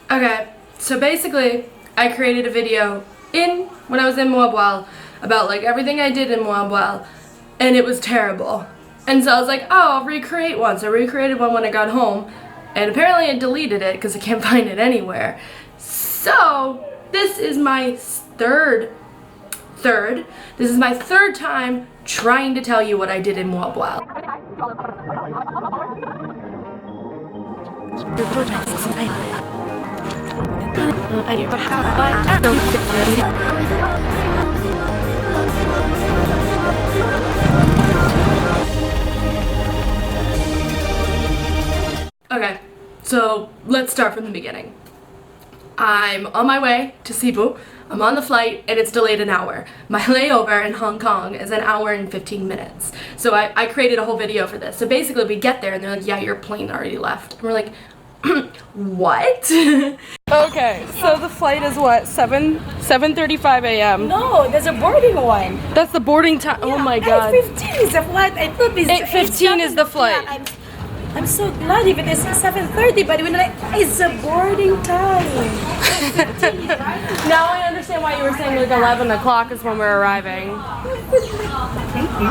Okay, so basically, I created a video when I was in Moalboal about like everything I did in Moalboal, and it was terrible. And so I was like, oh, I'll recreate one. So I recreated one when I got home, and apparently I deleted it because I can't find it anywhere. So this is my third time trying to tell you what I did in Moalboal. Okay, so let's start from the beginning. I'm on my way to Cebu. I'm on the flight and it's delayed an hour. My layover in Hong Kong is an hour and 15 minutes. So I created a whole video for this. So basically we get there and they're like, yeah, your plane already left. And we're like, what? Okay, so the flight is what, 7:35 a.m. No, there's a boarding one. That's the boarding time. Yeah, oh my god. 8:15 is the flight. I thought this 8:15 is the flight. Yeah, I'm so glad if it is 7:30, but when it's a boarding time. Now I understand why you were saying like 11 o'clock is when we're arriving. Thank you.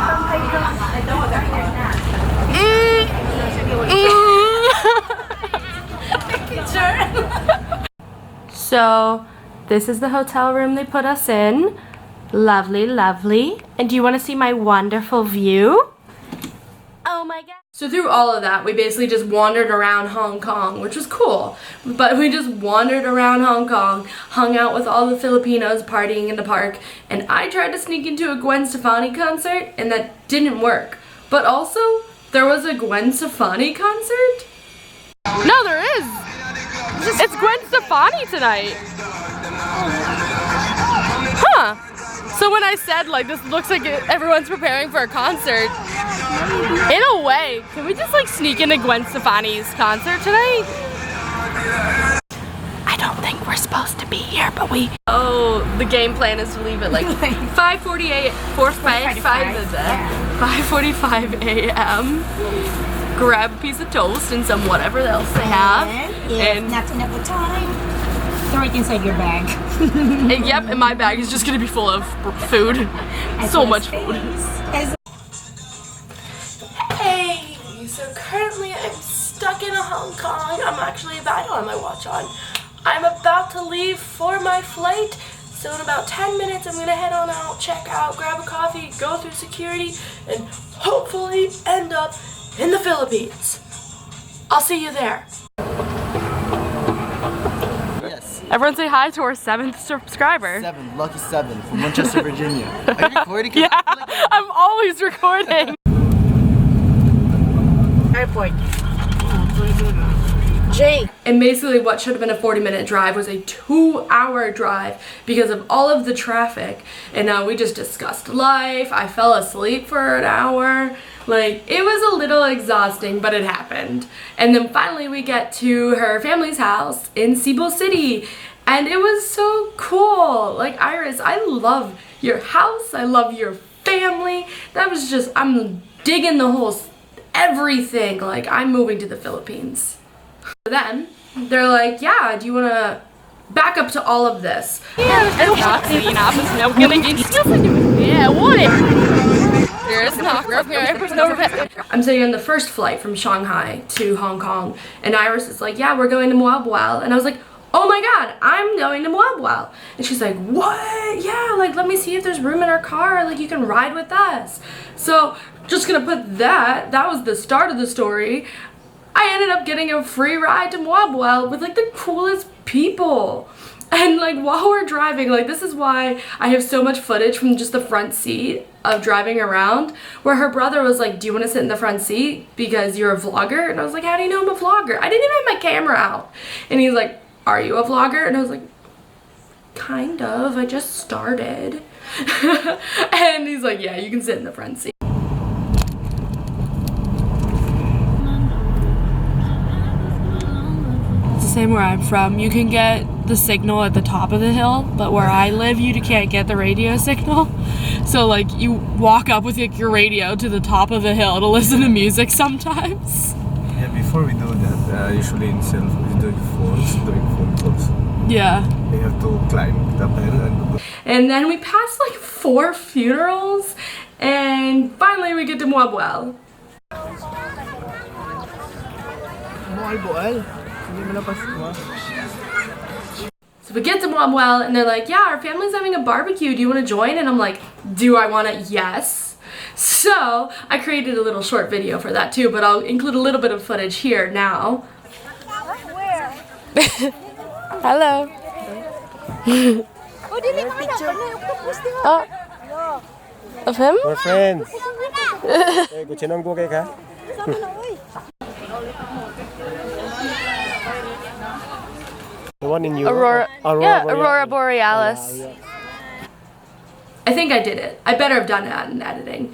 So this is the hotel room they put us in. Lovely, lovely. And do you want to see my wonderful view? Oh my god. So through all of that, we basically just wandered around Hong Kong, which was cool. But we just wandered around Hong Kong, hung out with all the Filipinos partying in the park, and I tried to sneak into a Gwen Stefani concert, and that didn't work. But also, there was a Gwen Stefani concert? No, there is! It's Gwen Stefani tonight! Huh! So when I said, like, this looks like everyone's preparing for a concert, in a way, can we just, like, sneak into Gwen Stefani's concert tonight? I don't think we're supposed to be here, but we... Oh, the game plan is to leave at, like, 5:45 a.m. Grab a piece of toast and some whatever else they have. And not enough time. Throw it inside your bag. Yep, and my bag is just gonna be full of food. So much food. Hey, so currently I'm stuck in Hong Kong. I'm actually about, I don't have my watch on. I'm about to leave for my flight. So in about 10 minutes, I'm gonna head on out, check out, grab a coffee, go through security, and hopefully end up in the Philippines. I'll see you there. Yes. Everyone say hi to our 7th subscriber. 7, lucky 7 from Manchester, Virginia. Are you recording? Yeah, I'm always recording. Airport. Jake. And basically what should have been a 40-minute drive was a 2-hour drive because of all of the traffic. And we just discussed life. I fell asleep for an hour. Like, it was a little exhausting, but it happened. And then finally we get to her family's house in Cebu City. And it was so cool. Like, Iris, I love your house. I love your family. That was just, I'm digging the whole, everything. Like, I'm moving to the Philippines. Then, they're like, yeah, do you want to back up to all of this? Yeah, I'm sitting on the first flight from Shanghai to Hong Kong, and Iris is like, yeah, we're going to Moalboal. And I was like, oh my god, I'm going to Moalboal. And she's like, what? Yeah, like, let me see if there's room in our car, like, you can ride with us. So, just gonna put that was the start of the story. I ended up getting a free ride to Moalboal with, like, the coolest people. And, like, while we're driving, like, this is why I have so much footage from just the front seat of driving around, where her brother was like, do you want to sit in the front seat because you're a vlogger? And I was like, how do you know I'm a vlogger? I didn't even have my camera out. And he's like, are you a vlogger? And I was like, kind of, I just started. And he's like, yeah, you can sit in the front seat. Same where I'm from. You can get the signal at the top of the hill, but where I live, you can't get the radio signal. So, like, you walk up with your radio to the top of the hill to listen to music sometimes. Yeah, before we do that, usually in self, we do phones, doing phone calls. Yeah. They have to climb the hill. And then we passed like 4 funerals, and finally we get to Moalboal. Moalboal? Hindi mo napas mo? So we get to Moalboal, and they're like, yeah, our family's having a barbecue. Do you want to join? And I'm like, do I want to? Yes. So I created a little short video for that too, but I'll include a little bit of footage here now. Hello. Oh, of him? We're friends. Hey, kuchinong go kay ka? The one in Europe. Aurora Borealis. Yeah. I think I did it. I better have done that in editing.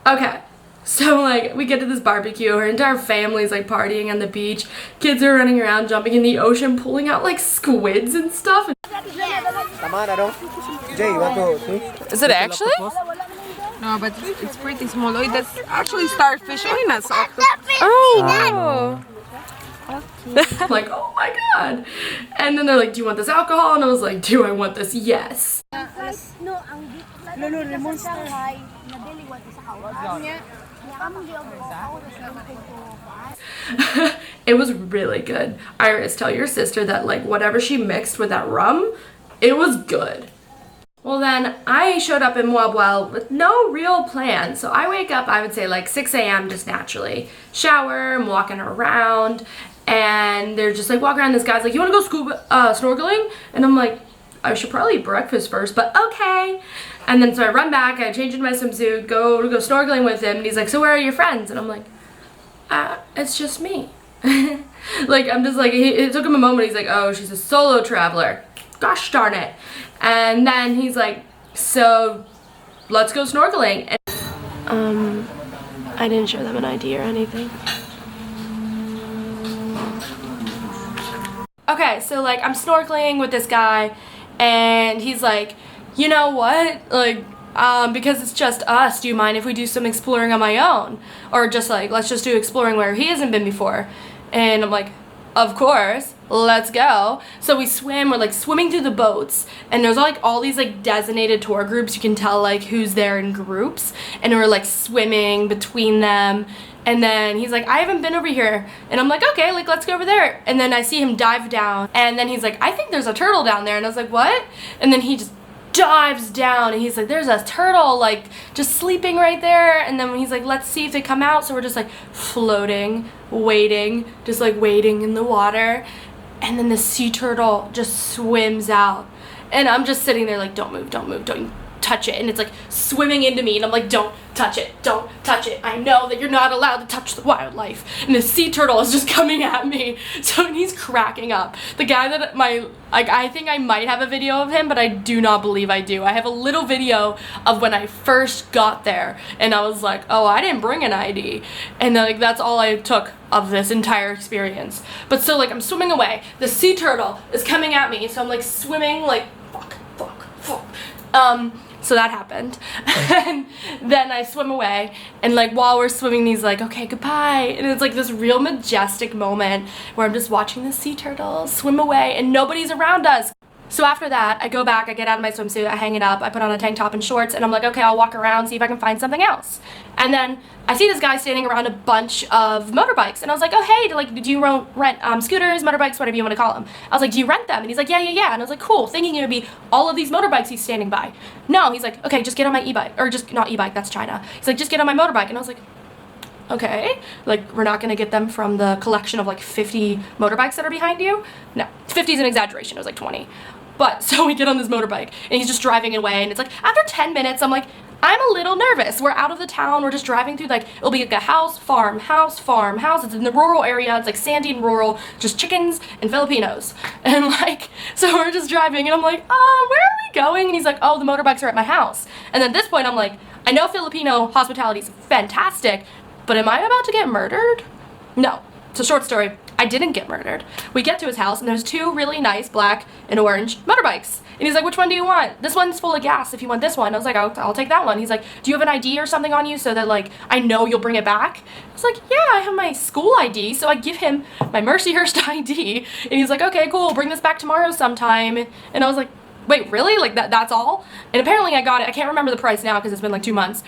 Okay. So, like, we get to this barbecue, her entire family's, like, partying on the beach. Kids are running around, jumping in the ocean, pulling out, like, squids and stuff. Tama na dong. Jay, you want to see? Is it actually? No, but it's pretty small. Oh, that's actually starfish. Ay, nasa Oh. I'm like, oh my god. And then they're like, do you want this alcohol? And I was like, do I want this? Yes. It was really good. Iris, tell your sister that, like, whatever she mixed with that rum, it was good. Well, then I showed up in Moalboal with no real plan. So I wake up, I would say like 6 a.m. just naturally. Shower, I'm walking around, and they're just like walking around. This guy's like, you want to go scuba snorkeling? And I'm like, I should probably eat breakfast first, but okay. And then so I run back, I change into my swimsuit, go snorkeling with him, and he's like, so where are your friends? And I'm like, it's just me. Like, I'm just like, it took him a moment. He's like, oh, she's a solo traveler. Gosh darn it. And then he's like, so let's go snorkeling. And I didn't show them an ID or anything. okay, so like I'm snorkeling with this guy, and he's like, you know what? Like, because it's just us, do you mind if we do some exploring on my own? Or just like, let's just do exploring where he hasn't been before. And I'm like, of course, let's go. So we swim, we're like swimming through the boats, and there's like all these like designated tour groups. You can tell like who's there in groups, and we're like swimming between them. And then he's like, I haven't been over here. And I'm like, okay, like let's go over there. And then I see him dive down, and then he's like, I think there's a turtle down there. And I was like, what? And then he just dives down, and he's like, there's a turtle like just sleeping right there. And then he's like, let's see if they come out. So we're just like floating, waiting, just like waiting in the water. And then the sea turtle just swims out, and I'm just sitting there like, don't move, don't move, don't touch it. And it's like swimming into me, and I'm like, don't touch it, don't touch it. I know that you're not allowed to touch the wildlife. And the sea turtle is just coming at me. So he's cracking up. The guy that I think I might have a video of him, but I do not believe I do. I have a little video of when I first got there, and I was like, oh, I didn't bring an ID. And like that's all I took of this entire experience. But so like I'm swimming away, the sea turtle is coming at me, so I'm like swimming like fuck. So that happened. And then I swim away, and like while we're swimming, he's like, okay, goodbye. And it's like this real majestic moment where I'm just watching the sea turtle swim away and nobody's around us. So after that, I go back, I get out of my swimsuit, I hang it up, I put on a tank top and shorts, and I'm like, okay, I'll walk around, see if I can find something else. And then I see this guy standing around a bunch of motorbikes, and I was like, oh, hey, like, do you rent scooters, motorbikes, whatever you want to call them? I was like, do you rent them? And he's like, yeah. And I was like, cool, thinking it would be all of these motorbikes he's standing by. No, he's like, okay, just get on my e-bike, or just, not e-bike, that's China. He's like, just get on my motorbike. And I was like, okay, like, we're not gonna get them from the collection of like 50 motorbikes that are behind you? No, 50 is an exaggeration, it was like 20. But so we get on this motorbike, and he's just driving away, and it's like after 10 minutes I'm like, I'm a little nervous. We're out of the town, we're just driving through, like, it'll be like a house, farm, it's in the rural area, it's like sandy and rural, just chickens and Filipinos. And like, so we're just driving, and I'm like, oh, where are we going? And he's like, oh, the motorbikes are at my house. And then at this point I'm like, I know Filipino hospitality is fantastic, but am I about to get murdered? No. So short story, I didn't get murdered. We get to his house and there's two really nice black and orange motorbikes. And he's like, which one do you want? This one's full of gas if you want this one. I was like, I'll take that one. He's like, do you have an ID or something on you so that like I know you'll bring it back? I was like, yeah, I have my school ID. So I give him my Mercyhurst ID and he's like, okay, cool, bring this back tomorrow sometime. And I was like, wait, really? Like that's all? And apparently I got it. I can't remember the price now because it's been like 2 months.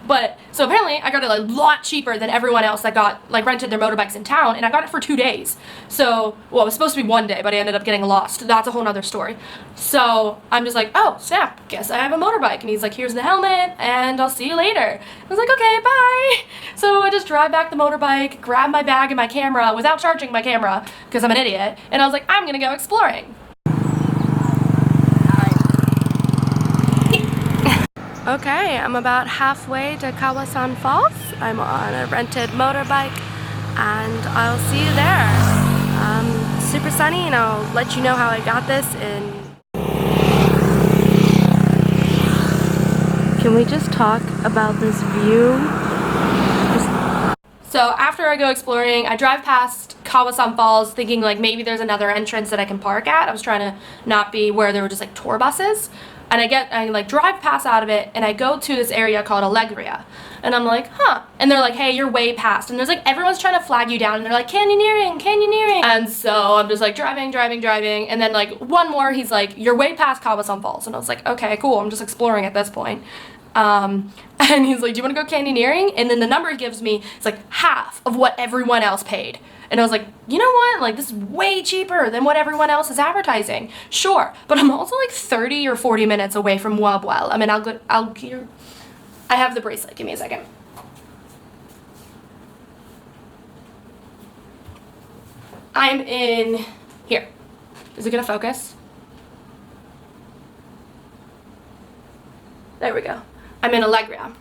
But so apparently I got it a lot cheaper than everyone else that got like rented their motorbikes in town, and I got it for 2 days. So, well, it was supposed to be 1 day, but I ended up getting lost. That's a whole nother story. So I'm just like, oh snap, guess I have a motorbike. And he's like, here's the helmet and I'll see you later. I was like, okay, bye. So I just drive back the motorbike, grab my bag and my camera without charging my camera because I'm an idiot, and I was like, I'm gonna go exploring. Okay, I'm about halfway to Kawasan Falls. I'm on a rented motorbike and I'll see you there. Super sunny, and I'll let you know how I got this in... Can we just talk about this view? So after I go exploring, I drive past Kawasan Falls thinking like maybe there's another entrance that I can park at. I was trying to not be where there were just like tour buses. And I like drive past out of it and I go to this area called Alegria. And I'm like, huh. And they're like, hey, you're way past. And there's like, everyone's trying to flag you down and they're like, canyoneering, canyoneering. And so I'm just like driving. And then like one more, he's like, you're way past Kawasan Falls. And I was like, okay, cool. I'm just exploring at this point. And he's like, do you want to go canyoneering? And then the number he gives me is like half of what everyone else paid. And I was like, you know what? Like, this is way cheaper than what everyone else is advertising. Sure, but I'm also like 30 or 40 minutes away from Moalboal. I mean, I have the bracelet. Give me a second. I'm in here. Is it gonna focus? There we go. I'm in Alegria.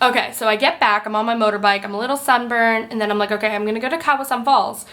Okay, so I get back, I'm on my motorbike, I'm a little sunburned, and then I'm like, okay, I'm gonna go to Kawasan Falls.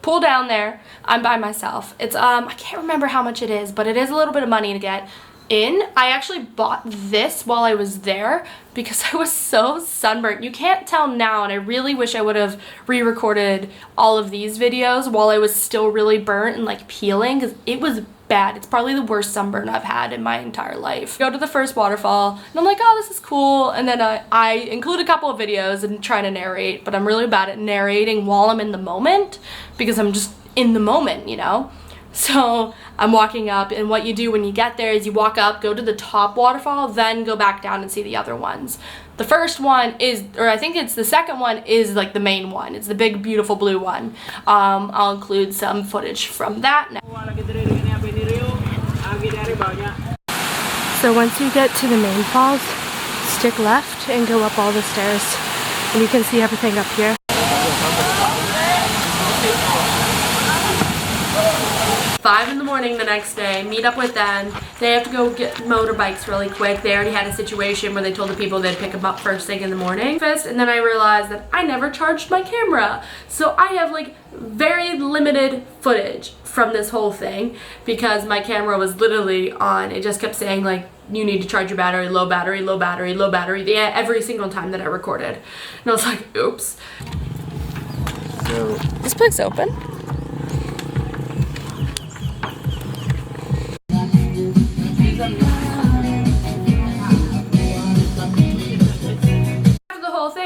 Pull down there, I'm by myself. It's, I can't remember how much it is, but it is a little bit of money to get in. I actually bought this while I was there because I was so sunburnt. You can't tell now, and I really wish I would have re-recorded all of these videos while I was still really burnt and like peeling, because it was bad. It's probably the worst sunburn I've had in my entire life. Go to the first waterfall and I'm like, oh, this is cool. And then I include a couple of videos and try to narrate, but I'm really bad at narrating while I'm in the moment because I'm just in the moment, you know? So I'm walking up, and what you do when you get there is you walk up, go to the top waterfall, then go back down and see the other ones. The first one is, or I think it's the second one, is like the main one. It's the big, beautiful blue one. I'll include some footage from that now. So once you get to the main falls, stick left and go up all the stairs, and you can see everything up here. 5 in the morning the next day, meet up with them. They have to go get motorbikes really quick. They already had a situation where they told the people they'd pick them up first thing in the morning. And then I realized that I never charged my camera. So I have like very limited footage from this whole thing because my camera was literally on. It just kept saying like, you need to charge your battery, low battery, low battery, low battery, yeah, every single time that I recorded. And I was like, oops. So this place open?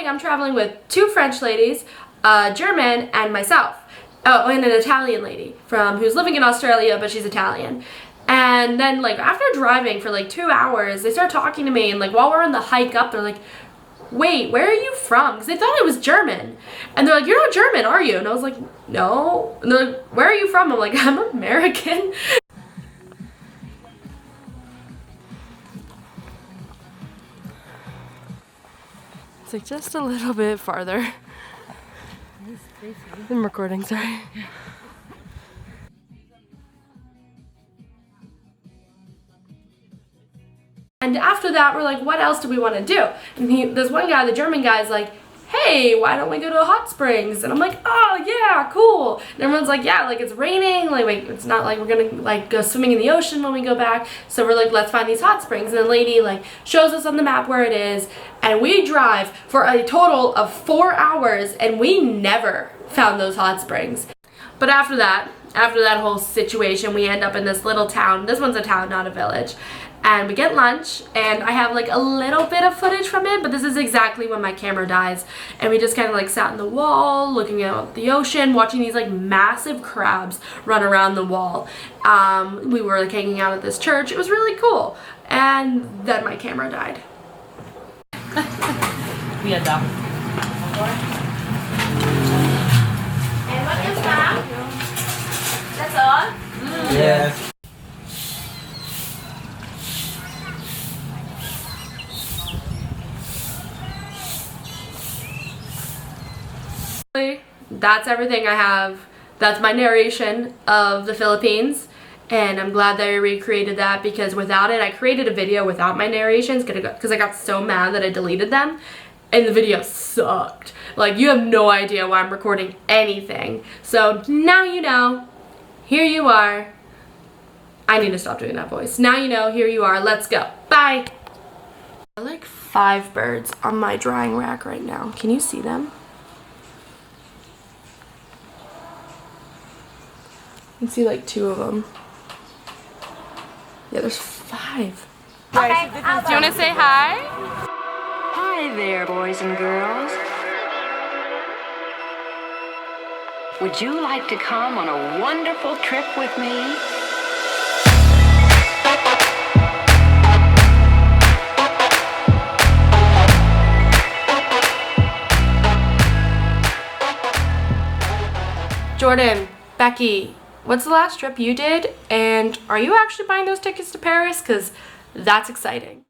I'm traveling with 2 French ladies, a German, and myself. Oh, and an Italian lady who's living in Australia, but she's Italian. And then like after driving for like 2 hours, they start talking to me, and like while we're on the hike up, they're like, wait, where are you from? Because they thought I was German. And they're like, you're not German, are you? And I was like, no. And they're like, where are you from? I'm like, I'm American. It's like just a little bit farther. I'm recording, sorry. And after that, we're like, what else do we want to do? And this one guy, the German guy, is like, hey, why don't we go to hot springs? And I'm like, oh yeah, cool. And everyone's like, yeah, like it's raining, like wait, it's not like we're gonna like go swimming in the ocean when we go back. So we're like, let's find these hot springs. And the lady like shows us on the map where it is, and we drive for a total of 4 hours, and we never found those hot springs. But after that whole situation, we end up in this little town. This one's a town, not a village. And we get lunch, and I have like a little bit of footage from it, but this is exactly when my camera dies. And we just kind of like sat in the wall, looking at the ocean, watching these like massive crabs run around the wall. We were like hanging out at this church. It was really cool. And then my camera died. We adopt. And what is that? That's all? Yes. That's everything I have. That's my narration of the Philippines, and I'm glad that I recreated that, because without it, I created a video without my narrations because I got so mad that I deleted them, and the video sucked. Like, you have no idea why I'm recording anything. So now you know. Here you are. I need to stop doing that voice. Now you know. Here you are. Let's go. Bye. There are like 5 birds on my drying rack right now. Can you see them? You can see like 2 of them. Yeah, there's 5. Okay, do you want to say hi? Hi there, boys and girls. Would you like to come on a wonderful trip with me? Jordan, Becky, what's the last trip you did? And are you actually buying those tickets to Paris? Because that's exciting.